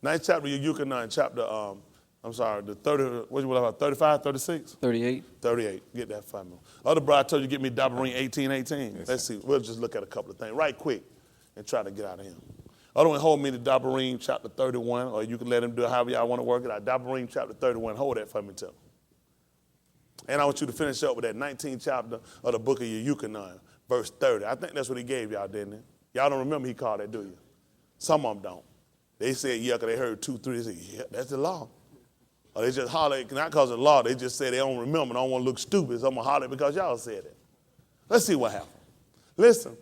9th chapter of Yucatan, chapter, the 30, what you want about, 35, 36? 38. 38, get that for me. Other brother, I told you to get me Dabarim 18:18. Yes, Let's see, we'll just look at a couple of things right quick and try to get out of here. Other one, hold me to Dabarim chapter 31, or you can let him do it however y'all want to work it out. Dabarim chapter 31, hold that for me too. And I want you to finish up with that 19th chapter of the book of Yucatan, verse 30. I think that's what he gave y'all, didn't he? Y'all don't remember he called that, do you? Some of them don't. They said, yeah, because they heard 2, 3. They said, yeah, that's the law. Or they just holler, not because of the law. They just say they don't remember. They don't want to look stupid. So I'm going to holler because y'all said it. Let's see what happened. Listen.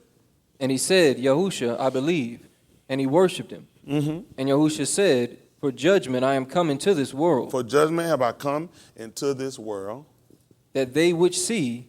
And he said, Yahusha, I believe. And he worshiped him. Mm-hmm. And Yahusha said, for judgment I am come into this world. For judgment have I come into this world. That they which see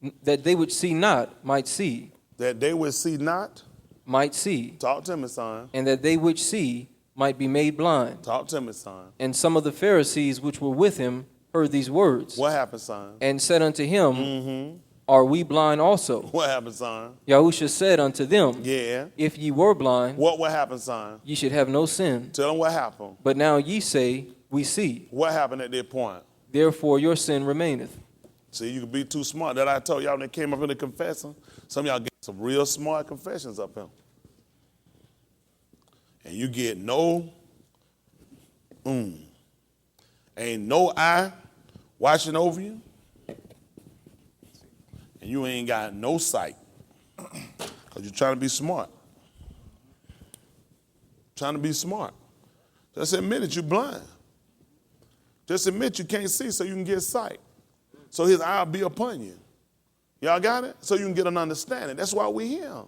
not might see. That they which see not might see. Talk to me, son. And that they which see might be made blind. Talk to me, son. And some of the Pharisees which were with him heard these words. What happened, son? And said unto him, Are we blind also? What happened, son? Yahusha said unto them, Yeah. If ye were blind, What happened, son? ye should have no sin. Tell them what happened. But now ye say, We see. What happened at that point? Therefore your sin remaineth. See, you can be too smart. That I told y'all when they came up in the confessing. Some of y'all get some real smart confessions up here. And you get no, ain't no eye watching over you. And you ain't got no sight. Because you're trying to be smart. Trying to be smart. Just admit it, you're blind. Just admit you can't see so you can get sight. So his eye will be upon you. Y'all got it? So you can get an understanding. That's why we're here.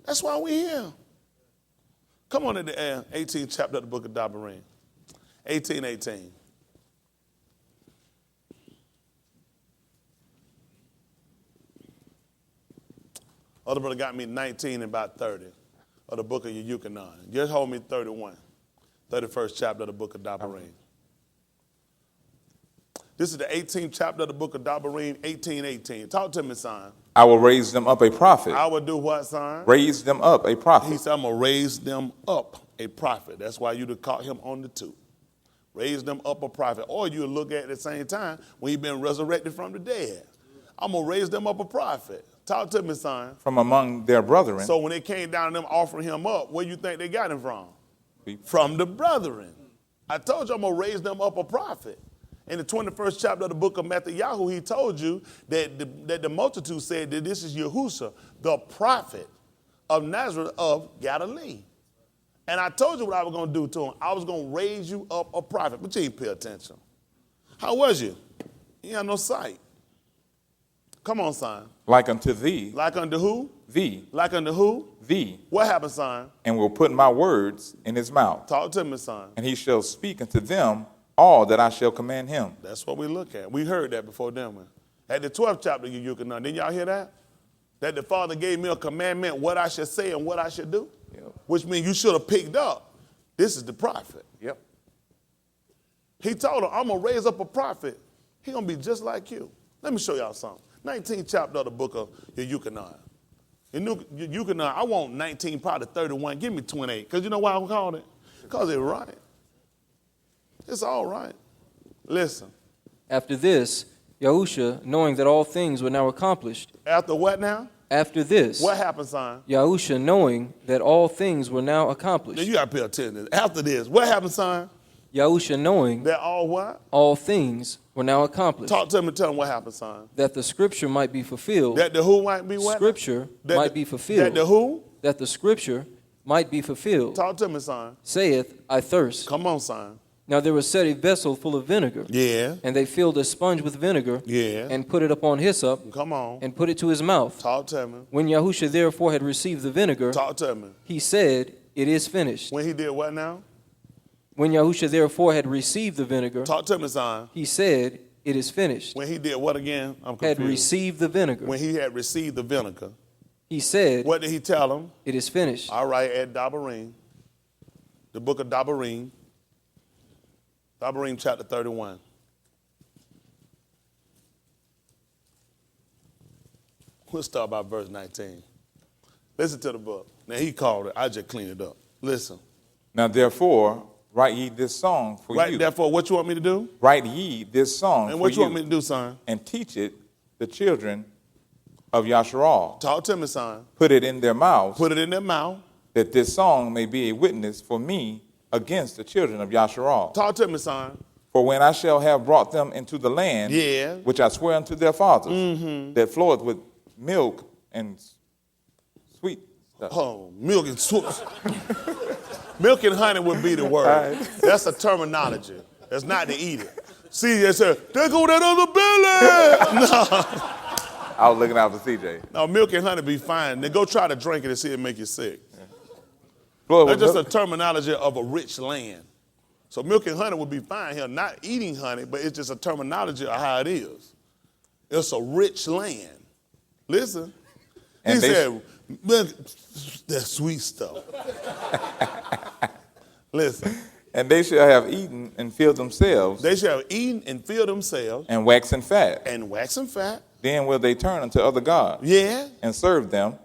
That's why we're here. Come on to the 18th chapter of the book of Dabarim. 18:18. Other brother got me 19 and about 30 of the book of Yucatan. Just hold me 31. 31st chapter of the book of Dabarim. This is the 18th chapter of the book of Dabarim, 18:18. Talk to me, son. I will raise them up a prophet. I will do what, son? Raise them up a prophet. He said, I'm going to raise them up a prophet. That's why you'd have caught him on the two. Raise them up a prophet. Or you'll look at the same time when he's been resurrected from the dead. I'm going to raise them up a prophet. Talk to me, son. From among their brethren. So when they came down to them offering him up, where you think they got him from? From the brethren. I told you I'm going to raise them up a prophet. In the 21st chapter of the book of Matthew, he told you that the multitude said that this is Yahushua, the prophet of Nazareth of Galilee. And I told you what I was going to do to him. I was going to raise you up a prophet. But you didn't pay attention. How was you? You had no sight. Come on, son. Like unto thee. Like unto who? Thee. Like unto who? Thee. What happened, son? And will put my words in his mouth. Talk to me, son. And he shall speak unto them all that I shall command him. That's what we look at. We heard that before, didn't we? At the 12th chapter of Yucatan, didn't y'all hear that? That the Father gave me a commandment, what I should say and what I should do. Yep. Which means you should have picked up. This is the prophet. Yep. He told him, I'm going to raise up a prophet. He's going to be just like you. Let me show y'all something. 19th chapter of the book of Yucatan. Yucatan, I want 19, probably 31. Give me 28. Because you know why I called it? Because it's right. It's all right. Listen. After this, Yahusha, knowing that all things were now accomplished. After what now? After this. What happened, son? Yahusha, knowing that all things were now accomplished. Now you got to pay attention. After this, what happened, son? Yahusha, knowing that all what? all things were now accomplished, Talk to me, tell them what happened, son. that the scripture might be fulfilled. That the who might be what? Scripture That might the- be fulfilled. That the who? That the scripture might be fulfilled. Talk to me, son. Saith, I thirst. Come on, son. Now there was set a vessel full of vinegar. Yeah. And they filled a sponge with vinegar. Yeah. And put it upon hyssop. Come on. And put it to his mouth. Talk to me. When Yahusha therefore had received the vinegar, Talk to me. he said, It is finished. When he did what now? When Yahusha therefore had received the vinegar, Talk to me, son. he said, It is finished. When he did what again? I'm Had confused. received the vinegar. When he had received the vinegar, He said, what did he tell them? It is finished. All right, at Dabarim, the book of Dabarim, Dabarim chapter 31. We'll start by verse 19. Listen to the book. Now he called it. I just cleaned it up. Listen. Now therefore, write ye this song for Right, you. therefore, what you want me to do? Write ye this song And for what you you, want me to do, son? and teach it the children of Yasharal. Talk to me, son. Put it in their mouths, Put it in their mouth. that this song may be a witness for me against the children of Yasharal. Talk to me, son. For when I shall have brought them into the land, Yeah. which I swear unto their fathers, that floweth with milk and sweet stuff. Oh, milk and milk and honey would be the word. Right. That's a terminology. That's not to eat it. See, they said, there go that other Billy. No. I was looking out for CJ. No, milk and honey be fine. Then go try to drink it and see it make you sick. Floweth That's with just a milk. terminology of a rich land. So milk and honey would be fine here. Not eating honey, but it's just a terminology of how it is. It's a rich land. Listen. And He they- said, "Man, that sweet stuff." Listen. And they shall have eaten and filled themselves, They shall have eaten and filled themselves and waxen fat. and waxen fat. Then will they turn unto other gods, Yeah. and serve them,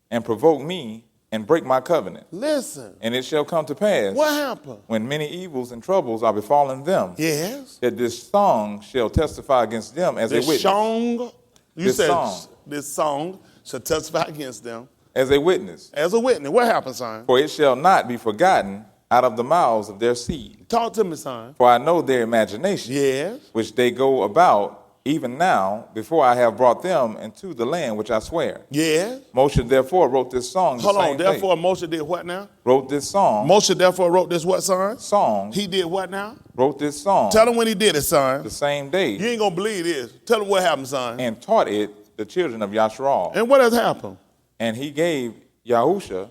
and provoke me, and break my covenant. Listen. And it shall come to pass, What happened? when many evils and troubles are befallen them, Yes. that this song shall testify against them as a This witness. song, you This said song. this song shall testify against them As a witness. as a witness. What happened, son? For it shall not be forgotten out of the mouths of their seed. Talk to me, son. For I know their imagination, Yes. which they go about even now, before I have brought them into the land which I swear. Yes. Moshe therefore wrote this song the Hold on. same day. Therefore, Moshe did what now? Wrote this song. Moshe therefore wrote this what, son? Song. He did what now? Wrote this song Tell him when he did it, son. the same day, You ain't gonna believe this. Tell him what happened, son. and taught it the children of Yasharal. And what has happened? And he gave Yahusha,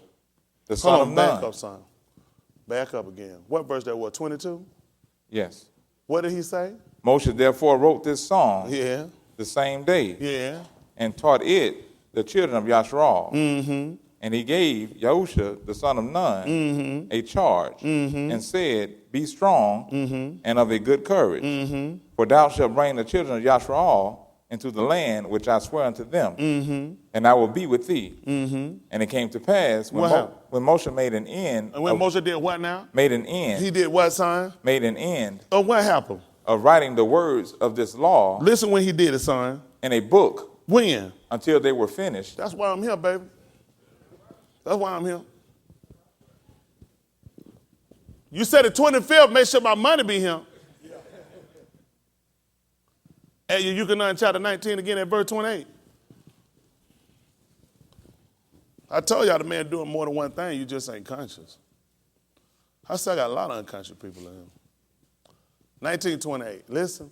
the son Hold of on, back Nun. up, son. Back up again. What verse that was? 22? Yes. What did he say? Moshe therefore wrote this song Yeah. the same day, Yeah. and taught it the children of Yasharal. Mm-hmm. And he gave Yahusha, the son of Nun, a charge, and said, Be strong and of a good courage, for thou shalt bring the children of Yasharal into the land which I swear unto them, and I will be with thee. And it came to pass when, What happened? when Moshe made an end, And when Moshe did what now? made an end, He did what, son? made an end Oh, what happened? of writing the words of this law Listen when he did it, son. in a book When? until they were finished. That's why I'm here, baby. That's why I'm here. You said the 25th, make sure my money be here. And you can in chapter 19 again at verse 28. I told y'all the man doing more than one thing, you just ain't conscious. I still got a lot of unconscious people in him. 1928, listen.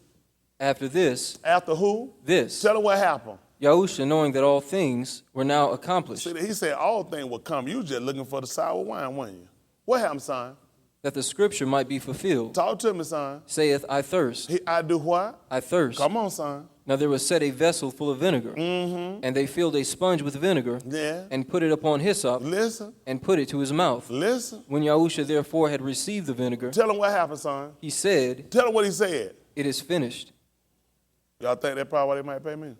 After this, After who? this, Tell him what happened. Yahusha, knowing that all things were now accomplished, See, he said all things will come. You just looking for the sour wine, weren't you? What happened, son? that the scripture might be fulfilled, Talk to me, son. saith, I thirst, I do what? I thirst. Come on, son. Now there was set a vessel full of vinegar, and they filled a sponge with vinegar, Yeah. and put it upon hyssop, Listen. and put it to his mouth. Listen. When Yahusha therefore had received the vinegar, Tell him what happened, son. he said, Tell him what he said. It is finished. Y'all think that's probably what they might pay me?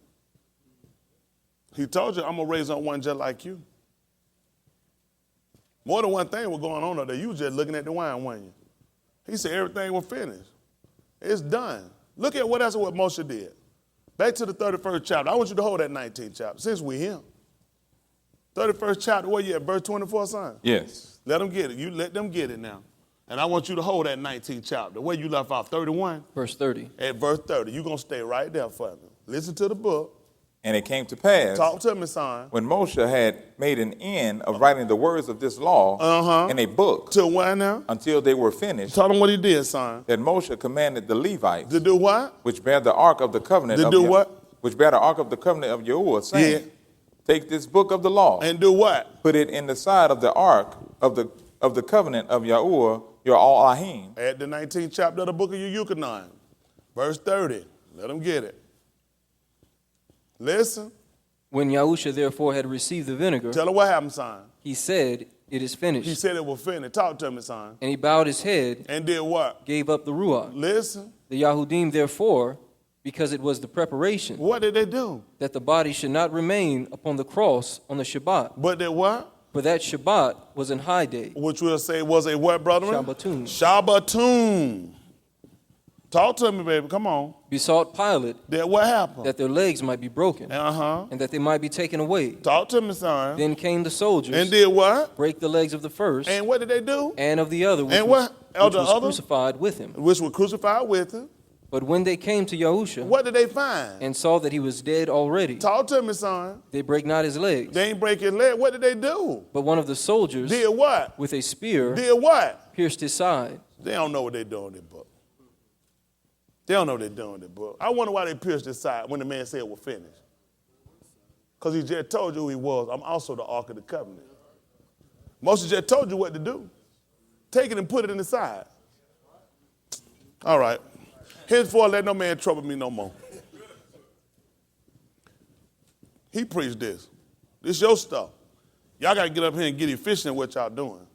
He told you, I'm going to raise up one just like you. More than one thing was going on up there. You was just looking at the wine, weren't you? He said everything was finished. It's done. Look at what else what Moshe did. Back to the 31st chapter. I want you to hold that 19th chapter, since we're here. 31st chapter, where you at, verse 24, son? Yes. Let them get it. You let them get it now. And I want you to hold that 19th chapter. Where you left off, 31? Verse 30. At verse 30. You're going to stay right there for me. Listen to the book. And it came to pass, Talk to me, son. when Moshe had made an end of writing the words of this law in a book To what now? until they were finished, Tell them what he did, son. that Moshe commanded the Levites, To do what? which bear the ark of the covenant To of do what? which bear the ark of the covenant of Yahuwah, saying, Yeah. take this book of the law, And do what? put it in the side of the ark of the covenant of Yahuwah, your Elohim. At the 19th chapter of the book of Yukonon, verse 30. Let them get it. Listen. When Yahusha therefore had received the vinegar, Tell her what happened, son. he said, it is finished. He said it was finished. Talk to me, son. And he bowed his head, And did what? gave up the Ruach. Listen. The Yahudim therefore, because it was the preparation, What did they do? that the body should not remain upon the cross on the Shabbat. But they what? For that Shabbat was an high day. Which we'll say was a what, brother? Shabbatun. Shabbatun. Talk to me, baby. Come on. Besought Pilate Then what happened? that their legs might be broken, Uh-huh. and that they might be taken away. Talk to me, son. Then came the soldiers, And did what? break the legs of the first, And what did they do? and of the other, which And was, what? Of which the was other? crucified with him. Which were crucified with him. But when they came to Yahusha, What did they find? and saw that he was dead already, Talk to me, son. they break not his legs. They ain't break his leg. What did they do? But one of the soldiers, Did what? with a spear, Did what? pierced his side. They don't know what they're doing in the book. They don't know what they're doing in the book. I wonder why they pierced his side when the man said it was finished. Because he just told you who he was. I'm also the Ark of the Covenant. Moses just told you what to do. Take it and put it in the side. All right. Henceforth, let no man trouble me no more. He preached this. This your stuff. Y'all got to get up here and get efficient in what y'all doing.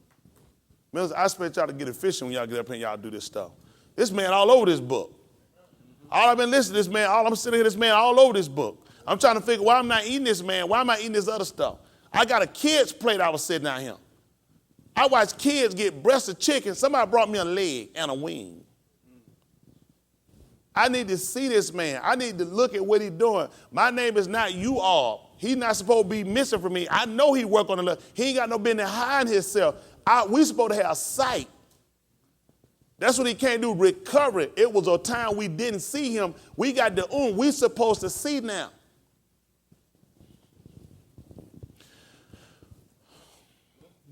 Minister, I expect y'all to get efficient when y'all get up here and y'all do this stuff. This man all over this book. All I've been listening to this man, all I'm sitting here, this man all over this book. I'm trying to figure why I'm not eating this man. Why am I eating this other stuff? I got a kid's plate I was sitting down here. I watched kids get breast of chicken. Somebody brought me a leg and a wing. I need to see this man. I need to look at what he's doing. My name is not you all. He's not supposed to be missing from me. I know he work on the left. He ain't got no business hiding himself. We supposed to have sight. That's what he can't do, recovery. It was a time we didn't see him. We got the we supposed to see now.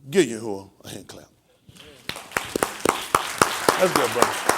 Give Yahuwah a hand clap. That's good, brother.